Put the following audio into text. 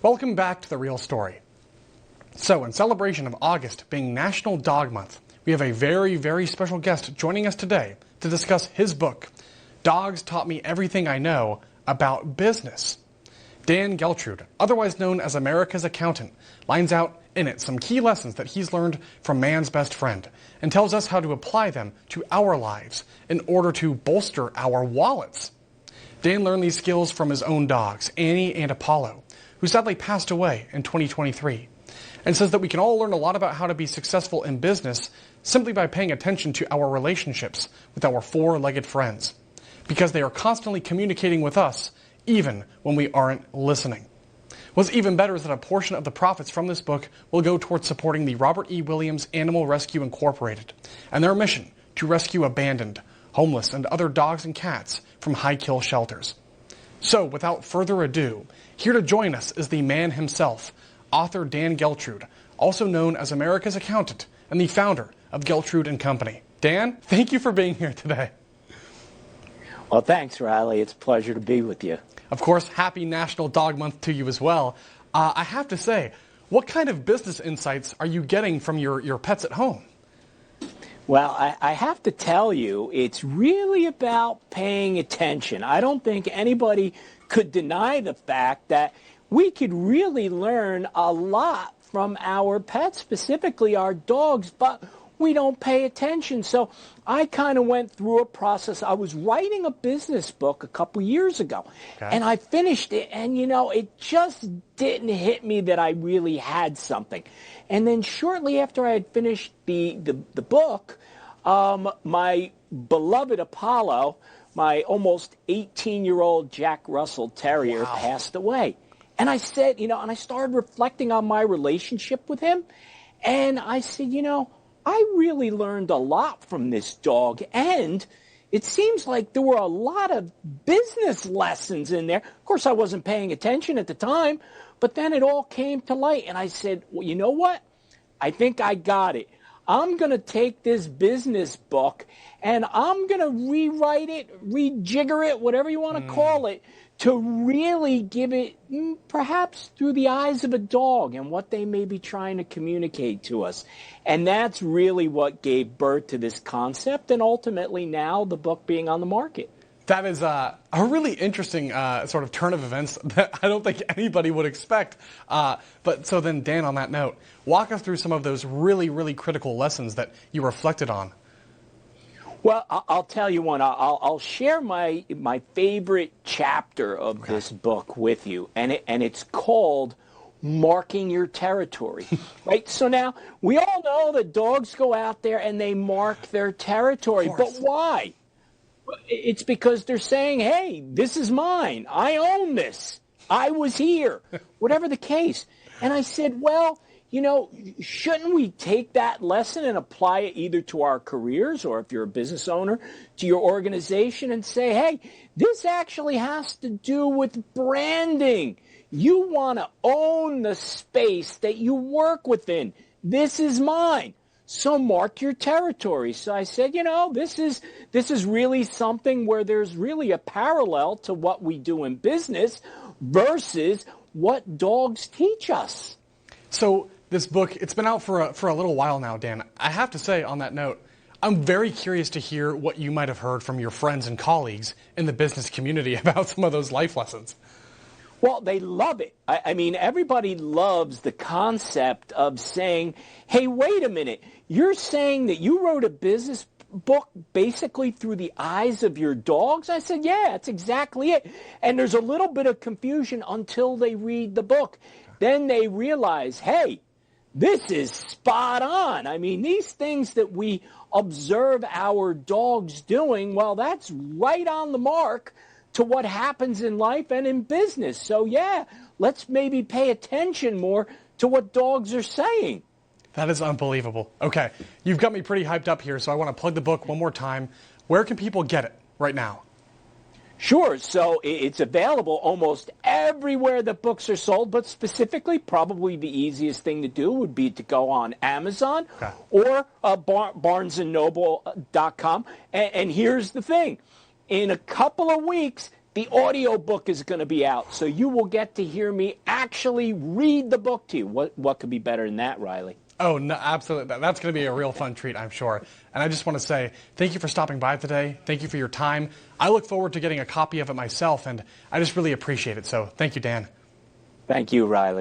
Welcome back to The Real Story. So, in celebration of August being National Dog Month, we have a very, very special guest joining us today to discuss his book, Dogs Taught Me Everything I Know About Business. Dan Geltrude, otherwise known as America's Accountant, lines out in it some key lessons that he's learned from man's best friend and tells us how to apply them to our lives in order to bolster our wallets. Dan learned these skills from his own dogs, Annie and Apollo, who sadly passed away in 2023, and says that we can all learn a lot about how to be successful in business simply by paying attention to our relationships with our four-legged friends, because they are constantly communicating with us even when we aren't listening. What's even better is that a portion of the profits from this book will go towards supporting the Robert E. Williams Animal Rescue Incorporated and their mission to rescue abandoned, homeless, and other dogs and cats from high-kill shelters. So, without further ado, here to join us is the man himself, author Dan Geltrude, also known as America's Accountant and the founder of Geltrude and Company. Dan, thank you for being here today. Well, thanks, Riley. It's a pleasure to be with you. Of course, happy National Dog Month to you as well. I have to say, what kind of business insights are you getting from your pets at home? Well, I have to tell you, it's really about paying attention. I don't think anybody could deny the fact that we could really learn a lot from our pets, specifically our dogs, but we don't pay attention. So I kind of went through a process. I was writing a business book a couple years ago, and I finished it, and, it just didn't hit me that I really had something. And then shortly after I had finished the book, my beloved Apollo, my almost 18-year-old Jack Russell Terrier, passed away. And I said, and I started reflecting on my relationship with him, and I said, I really learned a lot from this dog, and it seems like there were a lot of business lessons in there. Of course, I wasn't paying attention at the time, but then it all came to light, and I said, well, you know what? I think I got it. I'm going to take this business book, and I'm going to rewrite it, rejigger it, whatever you want to call it, to really give it perhaps through the eyes of a dog and what they may be trying to communicate to us. And that's really what gave birth to this concept, and ultimately now the book being on the market. That is a really interesting sort of turn of events that I don't think anybody would expect. But so then, Dan, on that note, walk us through some of those really, really critical lessons that you reflected on. Well, I'll tell you one. I'll share my favorite chapter of this book with you, and it's called Marking Your Territory. Right? So now, we all know that dogs go out there and they mark their territory. But why? It's because they're saying, hey, this is mine. I own this. I was here. Whatever the case. And I said, well, shouldn't we take that lesson and apply it either to our careers, or if you're a business owner, to your organization, and say, hey, this actually has to do with branding. You want to own the space that you work within. This is mine. So mark your territory. So I said, this is really something where there's really a parallel to what we do in business versus what dogs teach us. So this book, it's been out for a little while now, Dan. I have to say, on that note, I'm very curious to hear what you might have heard from your friends and colleagues in the business community about some of those life lessons. Well, they love it. I mean, everybody loves the concept of saying, hey, wait a minute. You're saying that you wrote a business book basically through the eyes of your dogs? I said, yeah, that's exactly it. And there's a little bit of confusion until they read the book. Then they realize, hey, this is spot on. I mean, these things that we observe our dogs doing, well, that's right on the mark to what happens in life and in business. So, yeah, let's maybe pay attention more to what dogs are saying. That is unbelievable. Okay, you've got me pretty hyped up here, so I want to plug the book one more time. Where can people get it right now? Sure. So it's available almost everywhere that books are sold, but specifically probably the easiest thing to do would be to go on Amazon or barnesandnoble.com. And here's the thing. In a couple of weeks, the audio book is going to be out, so you will get to hear me actually read the book to you. What could be better than that, Riley? Oh, no, absolutely. That's going to be a real fun treat, I'm sure. And I just want to say thank you for stopping by today. Thank you for your time. I look forward to getting a copy of it myself, and I just really appreciate it. So thank you, Dan. Thank you, Riley.